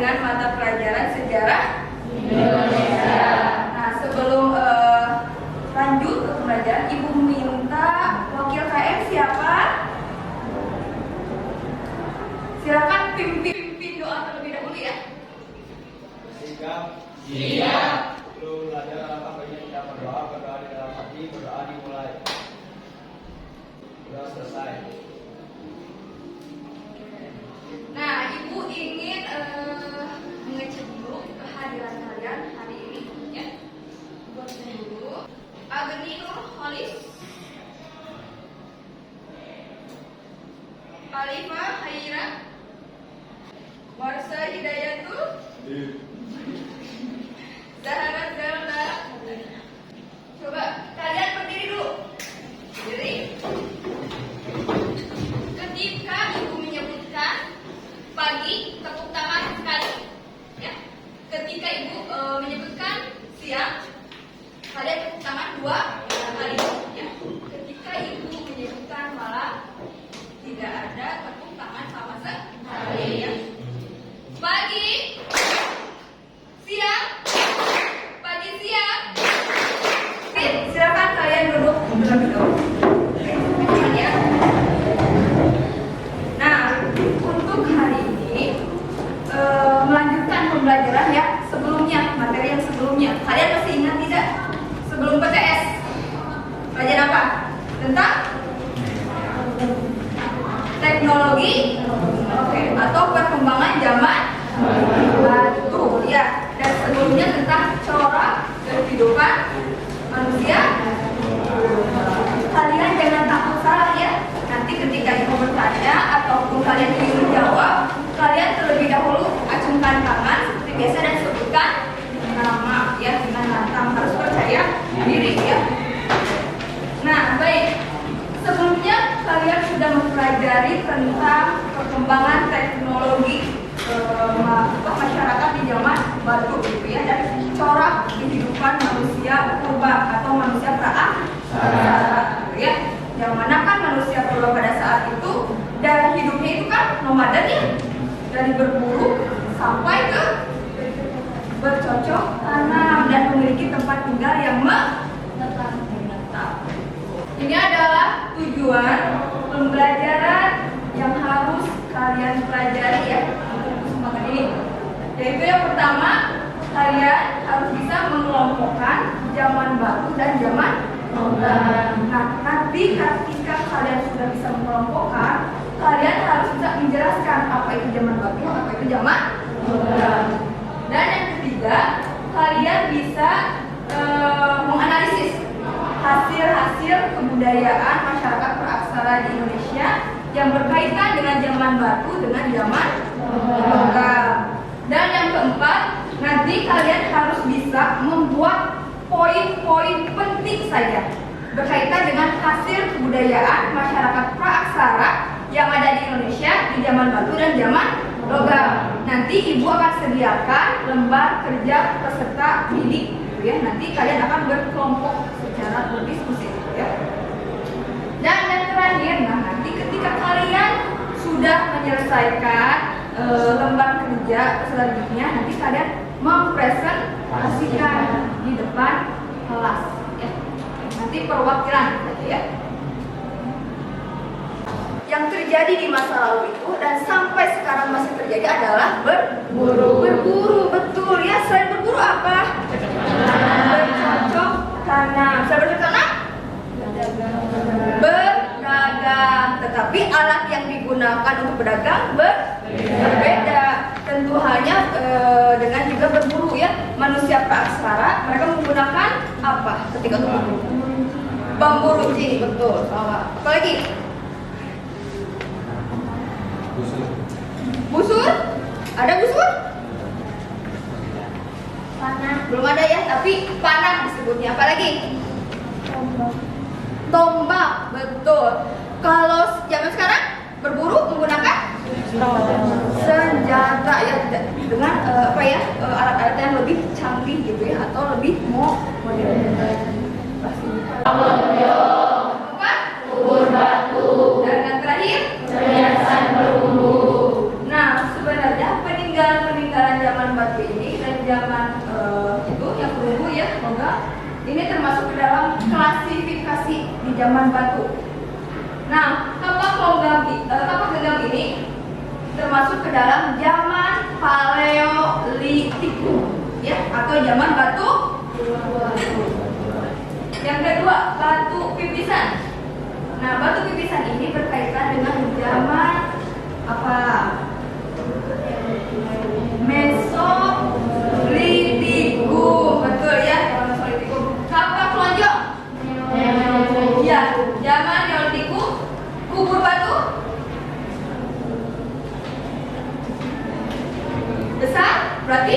dengan mata pelajaran sejarah Indonesia. Nah, sebelum lanjut ke pembelajaran, Ibu minta wakil KM siapa? Silakan pimpin doa terlebih dahulu ya. Siap. Sebelum belajar alangkah baiknya kita berdoa di dalam hati, berdoa dimulai. Sudah selesai. Nah, Ibu ingin mengecek dulu kehadiran kalian hari ini ya. Buat dulu. Agni Nur Holis, Alifah Haira, Warsa Hidayatul, Zahra Zelda. Coba kalian berdiri dulu. Berdiri. Ketika Ibu menyebutkan pagi, tepuk tangan sekali. Ya. Ketika Ibu menyebutkan siang, kalian tepuk tangan 2 kali. Ya. Ketika Ibu menyebutkan malam, tidak ada tepuk tangan sama sekali. Ya. Pagi, siang, pagi siang. Silakan kalian duduk terlebih dahulu. Ya. Nah, untuk hari ini melanjutkan pembelajaran ya sebelumnya, materi yang sebelumnya. Kalian masih ingat tidak? Sebelum PTS pelajaran apa? Tentang teknologi, oke, atau perkembangan zaman baru ya. Dan sebelumnya tentang corak kehidupan manusia. Kalian jangan takut salah ya. Nanti ketika Ibu bertanya ataupun kalian ingin menjawab, kalian terlebih dahulu acungkan tangan seperti biasa dan sebutkan nama ya dengan lantang, harus percaya diri ya. Nah, baik. Sebelumnya kalian sudah mempelajari tentang perkembangan teknologi masyarakat di zaman baru gitu ya, dan corak kehidupan manusia purba atau manusia pra-aksara ya. Yang mana kan manusia purba pada saat itu dan hidupnya itu kan nomaden ya, dari berburu sampai ke bercocok tanam dan memiliki tempat tinggal yang menetap. Ini adalah tujuan pembelajaran yang harus kalian pelajari ya untuk kesempatan ini. Yaitu yang pertama, kalian harus bisa mengelompokkan zaman batu dan zaman modern. Nah, nanti ketika kalian sudah bisa mengelompokkan, kalian harus bisa menjelaskan apa itu zaman batu, apa itu zaman modern. Dan yang ketiga, kalian bisa menganalisis hasil-hasil kebudayaan masyarakat praksara di Indonesia yang berkaitan dengan zaman batu dengan zaman logam. Dan yang keempat, nanti kalian harus bisa membuat poin-poin penting saja berkaitan dengan hasil kebudayaan masyarakat praksara yang ada di Indonesia di zaman batu dan zaman logam. Nanti Ibu akan sediakan lembar kerja peserta didik ya. Nanti kalian akan berkelompok secara berdiskusi ya. Dan yang terakhir, nah nanti ketika kalian sudah menyelesaikan lembar kerja selanjutnya, nanti kalian mempresentasikan di depan kelas ya. Nanti perwakilan ya. Yang terjadi di masa lalu itu dan sampai sekarang masih terjadi adalah berburu, betul ya. Selain berburu apa? Bercocok tanam. Saya bercocok tanam? Berdagang. Tetapi alat yang digunakan untuk berdagang berbeda. Tentu hanya dengan juga berburu ya. Manusia praksara mereka menggunakan apa ketika itu berburu? Bambu runcing, betul. Apalagi? Busur? Ada busur? Panah. Belum ada ya, tapi panah disebutnya. Apalagi? Tombak, betul. Kalau zaman sekarang berburu menggunakan senjata ya, dengan alat-alat yang lebih canggih gitu ya, atau lebih modern. Kubur batu. Dan yang terakhir perhiasan berbumbu. Nah, sebenarnya peninggalan-peninggalan zaman itu yang perunggu ya, logam ini termasuk ke dalam klasifikasi di zaman batu. Nah, kapak genggam ini termasuk ke dalam zaman Paleolitikum ya, atau zaman batu. Yang kedua, batu pipisan. Nah, batu pipisan ini berkaitan dengan zaman apa? Mesolitikum, betul ya, Mesolitikum. Kapak lonjong. Ya, zaman Neolitikum. Kubur batu besar, berarti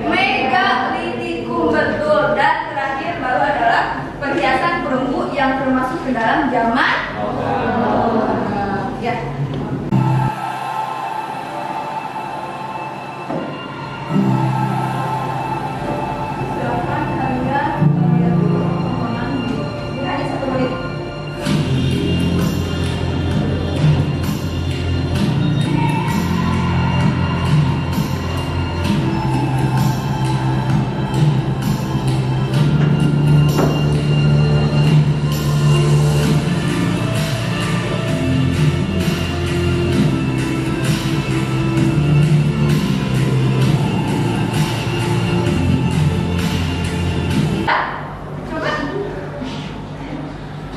Megalitikum, betul. Dan terakhir baru adalah perhiasan perunggu yang termasuk ke dalam zaman ya. Silakan kalian lihat dulu tontonan ini hanya 1 menit. Coba,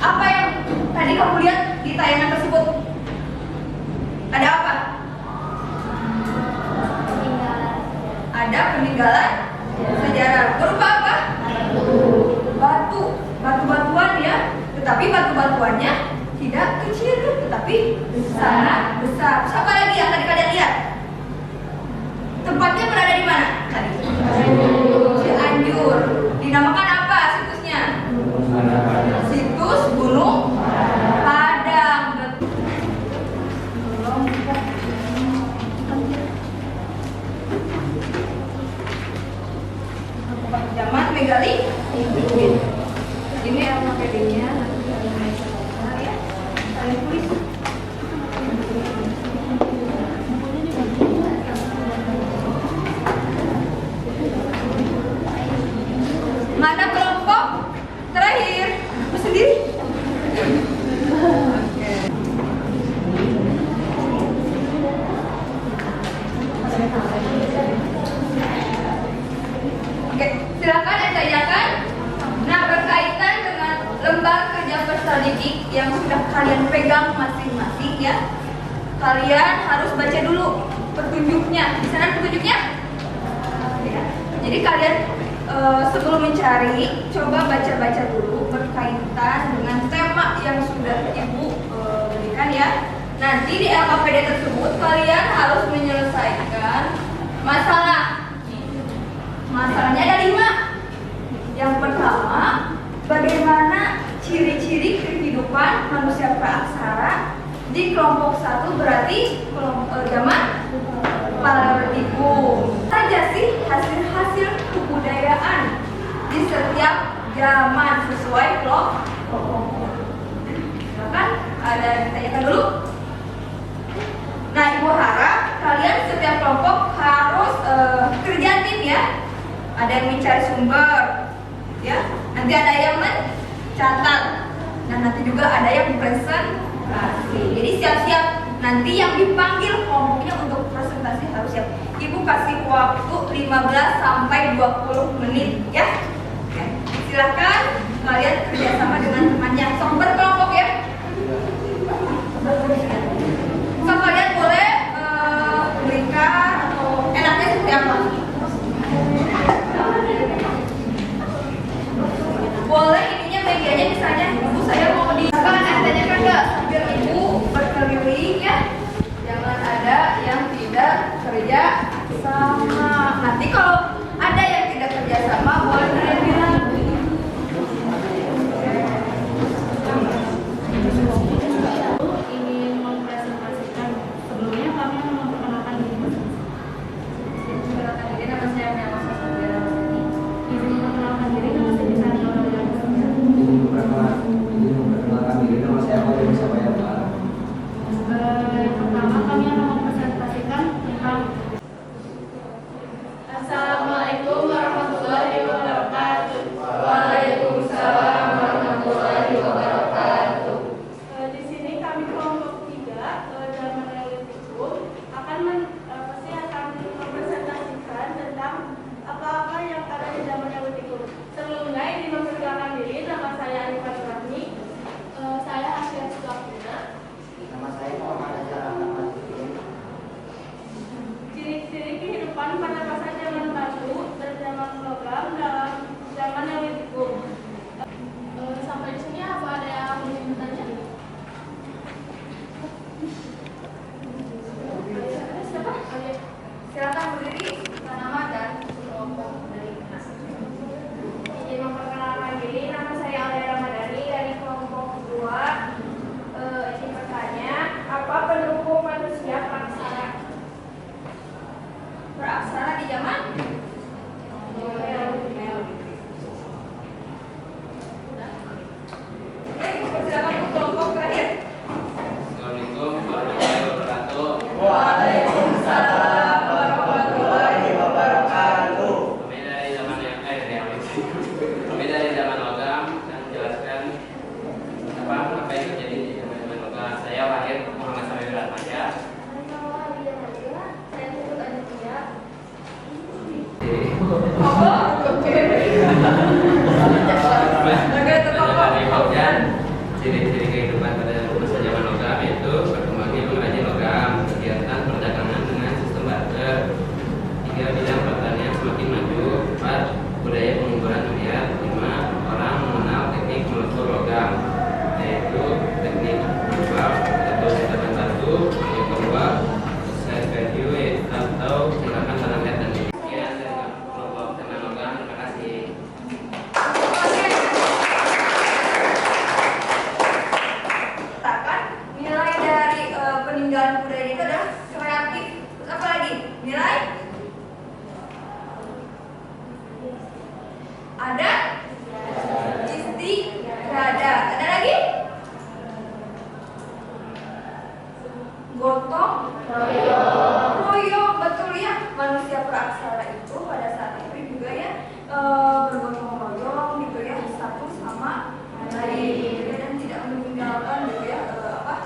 apa yang tadi kamu lihat di tayangan tersebut? Ada apa? Ada peninggalan sejarah. Berupa apa? Batu-batuan ya. Tetapi batu-batuannya tidak kecil, tetapi sangat besar. Siapa lagi yang tadi kalian lihat? Tempatnya berada di mana tadi? Cianjur. Dinamakan apa situsnya? Situs Gunung Padang. Zaman Megali. Ini yang materinya nanti kalian bisa baca ya. Kalian tulis. Mana kelompok terakhir? Aku sendiri. Oke, silakan saya tanyakan. Nah, berkaitan dengan lembar kerja peserta didik yang sudah kalian pegang masing-masing ya, kalian harus baca dulu petunjuknya. Di sana petunjuknya. Ya. Jadi kalian sebelum mencari, coba baca-baca dulu berkaitan dengan tema yang sudah Ibu berikan ya. Nanti di LKPD tersebut kalian harus menyelesaikan masalah. Masalahnya ada 5. Yang pertama, bagaimana ciri-ciri kehidupan manusia praaksara di kelompok 1, berarti zaman Paleolitikum. Saja sih hasil-hasil kebudayaan di setiap zaman sesuai kelompok. Silakan, ada yang ditanyakan dulu. Nah, Ibu harap kalian setiap kelompok harus kerja tim ya. Ada yang mencari sumber, ya. Nanti ada yang mencatat, dan nanti juga ada yang presentasi. Jadi siap-siap. Nanti yang dipanggil kelompoknya untuk presentasi harus siap. Ibu kasih waktu 15 sampai 20 menit ya. Oke. Silahkan kalian kerjasama dengan temannya. Sok berkelompok ya. So kalian boleh berikan atau enaknya seperti apa? Boleh ininya medianya misalnya, Ibu saya mau di tanyakan nggak sambil Ibu berkeliling ya. Jangan ada yang tidak kerja sama. Nanti kalau ada yang tidak kerja sama boleh kalian bilang. Ingin mempresentasikan, sebelumnya kami memperkenalkan diri masing-masing. Perkenalkan diri, nama saya Mela Sasabira. Izin memperkenalkan diri, nama saya Dita Nurul. Memperkenalkan diri, nama saya Pak dan siapa ya Pak? Yang pertama kami akan mempresentasikan tentang Assalamualaikum praaksara di zaman silakan untuk kelompok terakhir. Assalamualaikum warahmatullahi wabarakatuh. Waalaikumsalam warahmatullahi wabarakatuh. Kami dari zaman logam dan menjelaskan apa yang terjadi di zaman logam. Saya Wahid Muhammad Samir Ratmaja. Ciri-ciri kehidupan pada masa zaman logam yaitu berkembangnya pengrajin logam, kegiatan perdagangan dengan sistem barter, 3 bidang pertanian semakin maju, 4 budaya pengumpulan dunia, 5 orang mengenal teknik meluncur logam, yaitu teknik manual atau setelan batu, yang kedua side value atau tindakan tanam liat dan sekian dari kelompok teman logam. Terima kasih. Katakan nilai dari peninggalan budaya itu adalah kreatif. Terus apa lagi? Nilai ada istiqada. Ada lagi? Gotong royong. Betul ya. Manusia praaksara itu pada saat itu juga ya bergotong royong gitu ya, satu sama lain gitu ya, dan tidak meninggalkan gitu ya anggota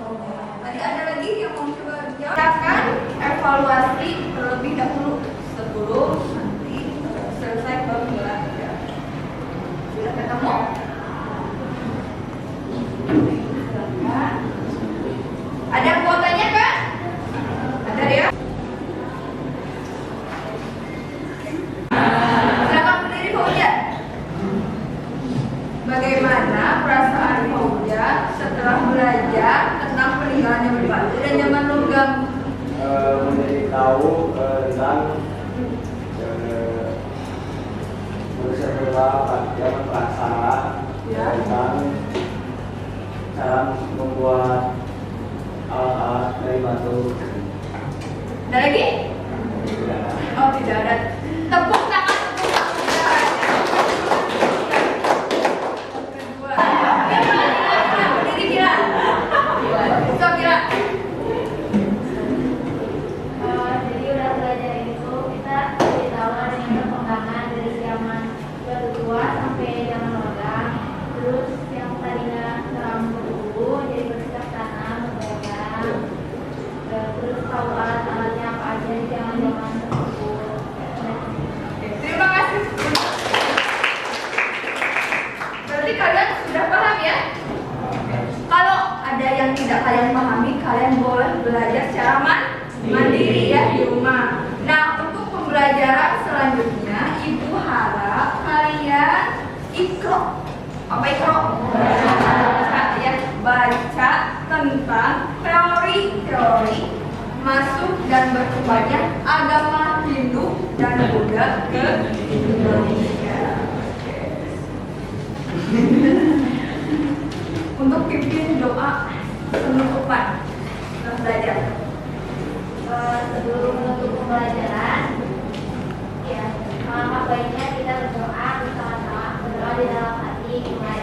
rombongan. Tadi ada lagi yang mau coba jawab? Silakan evaluasi terlebih dahulu sebelum nanti selesai pembelajaran. Sudah ketemu? Silakan. Ada kuotanya kan? Ada ya? Silakan berdiri Fauzan. Bagaimana perasaan Fauzan setelah belajar tentang peninggalan zaman batu dan zaman logam? Menjadi tahu tentang manusia purba zaman praaksara, Ya. tentang cara membuat alat-alat dari batu. Ada lagi? Oh tidak ada. Tepuk tangan untuk Fauzan. Kedua. Berdiri Kira. Stop Kira. Jadi udah belajar itu kita tahu adanya perkembangan dari zaman batu tua sampai zaman logam. Terus yang tadinya rambut dulu jadi bercocok tanam berdagang. Terus tahu alat-alatnya apa aja di zaman tersebut. Terima kasih. Berarti kalian sudah paham ya? Kalau ada yang tidak kalian pahami, kalian boleh belajar secara mandiri ya di rumah. Nah, untuk pembelajaran selanjutnya, Ibu harap kalian ikro. Apa ikro? Baca ya, baca tentang teori-teori masuk dan berkembangnya agama Hindu dan Buddha ke Indonesia. Untuk pimpin doa penutupan setelah belajar. Sebelum menutup pembelajaran, ya, alangkah baiknya kita berdoa bersama-sama, berdoa di dalam hati mulai